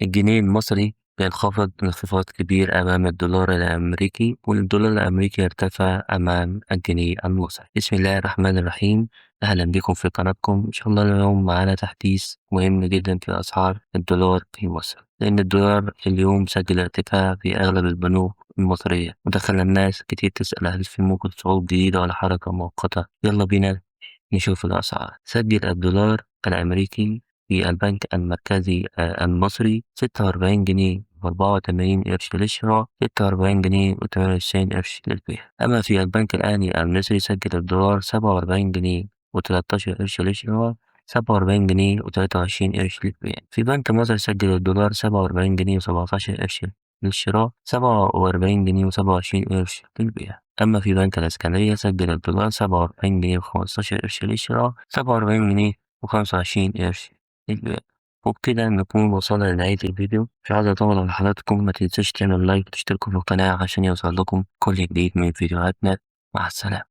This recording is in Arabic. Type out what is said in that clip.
الجنيه المصري بينخفض انخفاض كبير أمام الدولار الأمريكي، والدولار الأمريكي يرتفع أمام الجنيه المصري. بسم الله الرحمن الرحيم. أهلا بكم في قناتكم. إن شاء الله اليوم معانا تحديث مهم جدا في أسعار الدولار في مصر، لأن الدولار اليوم سجل ارتفاع في أغلب البنوك المصرية، ودخل الناس كتير تسأل هل في ممكن صعود جديدة ولا حركة مؤقتة. يلا بينا نشوف الأسعار. سجل الدولار الأمريكي في البنك المركزي المصري 46 جنيه و84 قرش للشراء، 46 جنيه و98 قرش للبيع. أما في البنك الأهلي المصري سجل الدولار 47 جنيه و13 قرش للشراء، 47 جنيه و23 قرش للبيع. في بنك مصر سجل الدولار 47 جنيه و17 قرش للشراء، 47 جنيه و27 قرش للبيع. أما في بنك الإسكندرية سجل الدولار 47 جنيه و15 قرش للشراء، 47 جنيه و25 قرش للبيع. وبكده نكون وصلنا لنهاية الفيديو. مش عايز أطول على حضراتكم، ما تنسوش تعملوا لايك وتشتركوا في القناة عشان يوصل لكم كل جديد من فيديوهاتنا. مع السلامة.